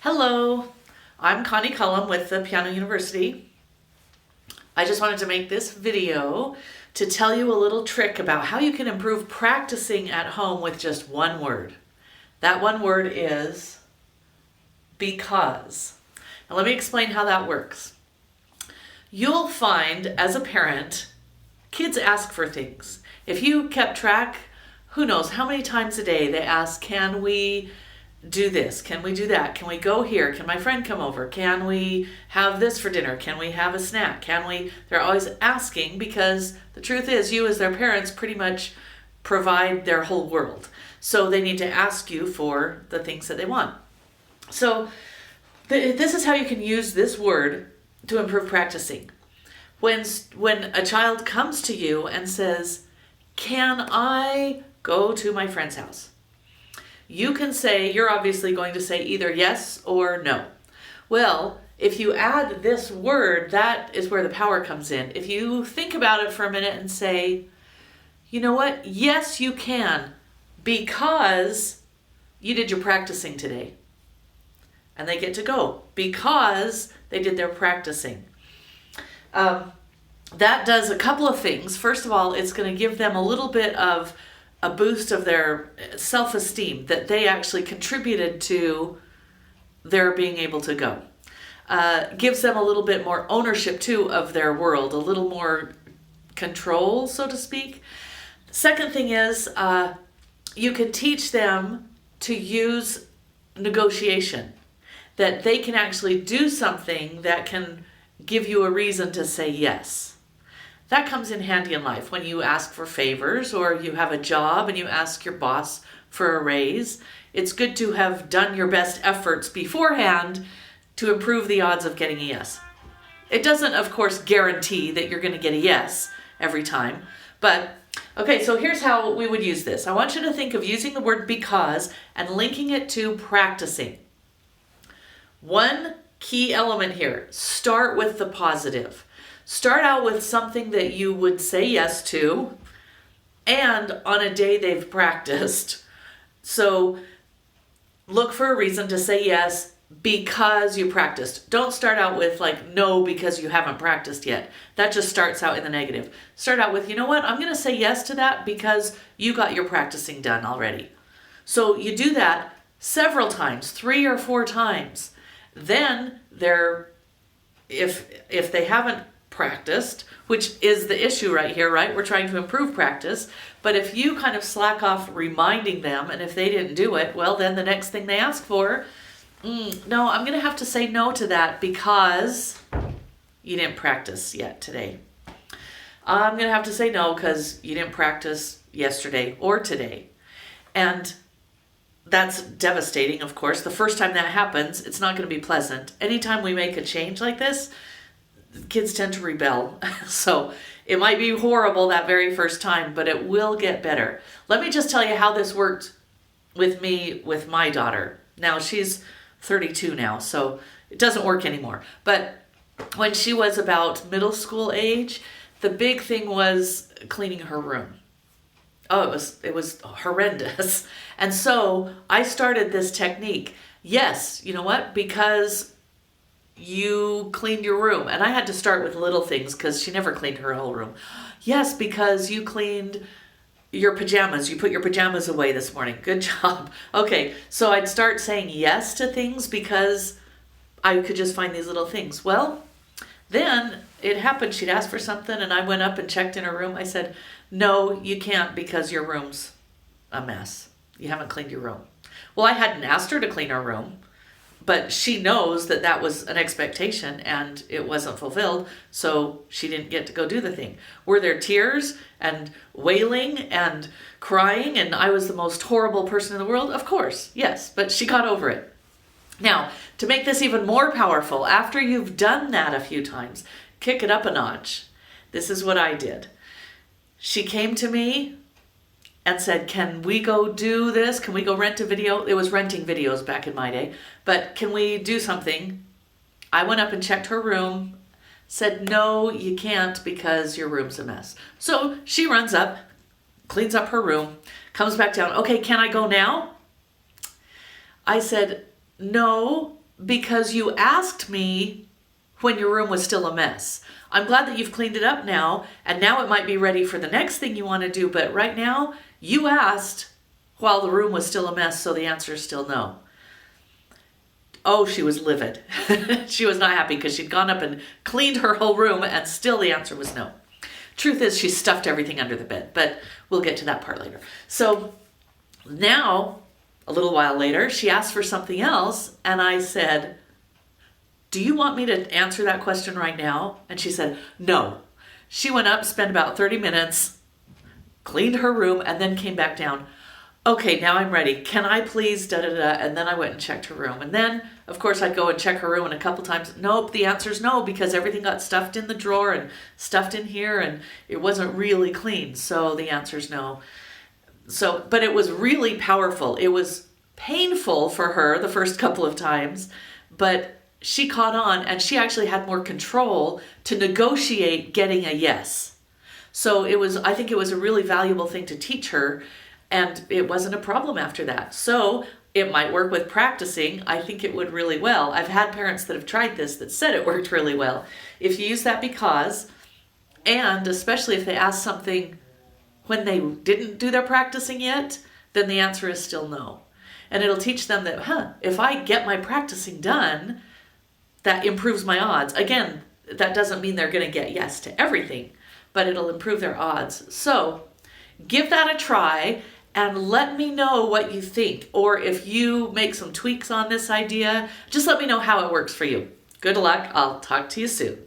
Hello, I'm Connie Cullum with the Piano University. I just wanted to make this video to tell you a little trick about how you can improve practicing at home with just one word. That one word is because. Now let me explain how that works. You'll find as a parent, kids ask for things. If you kept track, who knows how many times a day they ask, can we do this? Can we do that? Can we go here? Can my friend come over? Can we have this for dinner? Can we have a snack? They're always asking because the truth is you as their parents pretty much provide their whole world. So they need to ask you for the things that they want. So this is how you can use this word to improve practicing. When a child comes to you and says, can I go to my friend's house? You can say, you're obviously going to say either yes or no. Well, if you add this word, that is where the power comes in. If you think about it for a minute and say, you know what? Yes, you can, because you did your practicing today. And they get to go because they did their practicing. That does a couple of things. First of all, it's going to give them a little bit of a boost of their self-esteem that they actually contributed to their being able to go. Gives them a little bit more ownership too of their world, a little more control, so to speak. Second thing is you can teach them to use negotiation, that they can actually do something that can give you a reason to say yes. That comes in handy in life when you ask for favors or you have a job and you ask your boss for a raise. It's good to have done your best efforts beforehand to improve the odds of getting a yes. It doesn't, of course, guarantee that you're going to get a yes every time. But, okay, so here's how we would use this. I want you to think of using the word because and linking it to practicing. One key element here, start with the positive. Start out with something that you would say yes to and on a day they've practiced. So look for a reason to say yes because you practiced. Don't start out with like no because you haven't practiced yet. That just starts out in the negative. Start out with, you know what, I'm going to say yes to that because you got your practicing done already. So you do that several times, 3 or 4 times. Then if they haven't practiced, which is the issue right here, right? We're trying to improve practice. But if you kind of slack off reminding them, and if they didn't do it, well, then the next thing they ask for, no, I'm going to have to say no to that because you didn't practice yet today. I'm going to have to say no because you didn't practice yesterday or today. And that's devastating, of course. The first time that happens, it's not going to be pleasant. Anytime we make a change like this, kids tend to rebel. So it might be horrible that very first time, but it will get better. Let me just tell you how this worked with me, with my daughter. Now she's 32 now, so it doesn't work anymore. But when she was about middle school age, the big thing was cleaning her room. Oh, it was horrendous. And so I started this technique. Yes, you know what? Because you cleaned your room. And I had to start with little things because she never cleaned her whole room. Yes, because you cleaned your pajamas. You put your pajamas away this morning. Good job. Okay, so I'd start saying yes to things because I could just find these little things. Well, then it happened. She'd ask for something and I went up and checked in her room. I said, no, you can't because your room's a mess. You haven't cleaned your room. Well, I hadn't asked her to clean her room, but she knows that that was an expectation and it wasn't fulfilled, so she didn't get to go do the thing. Were there tears and wailing and crying and I was the most horrible person in the world? Of course, yes, but she got over it. Now, to make this even more powerful, after you've done that a few times, kick it up a notch. This is what I did. She came to me and said, can we go do this? Can we go rent a video? It was renting videos back in my day. But can we do something? I went up and checked her room, said, no, you can't because your room's a mess. So she runs up, cleans up her room, comes back down. Okay, can I go now? I said, no, because you asked me when your room was still a mess. I'm glad that you've cleaned it up now, and now it might be ready for the next thing you want to do, but right now you asked while the room was still a mess, so the answer is still no. Oh, she was livid. She was not happy because she'd gone up and cleaned her whole room and still the answer was no. Truth is, she stuffed everything under the bed, but we'll get to that part later. So now, a little while later, she asked for something else, and I said, do you want me to answer that question right now? And she said, no. She went up, spent about 30 minutes, cleaned her room, and then came back down. Okay, now I'm ready. Can I please da-da-da? And then I went and checked her room. And then, of course, I'd go and check her room, and a couple times, nope, the answer's no, because everything got stuffed in the drawer and stuffed in here, and it wasn't really clean. So the answer's no. So, but it was really powerful. It was painful for her the first couple of times, but she caught on, and she actually had more control to negotiate getting a yes. So I think it was a really valuable thing to teach her, and it wasn't a problem after that. So it might work with practicing. I think it would really well. I've had parents that have tried this that said it worked really well. If you use that because, and especially if they ask something when they didn't do their practicing yet, then the answer is still no. And it'll teach them that, if I get my practicing done, that improves my odds. Again, that doesn't mean they're going to get yes to everything, but it'll improve their odds. So give that a try and let me know what you think. Or if you make some tweaks on this idea, just let me know how it works for you. Good luck. I'll talk to you soon.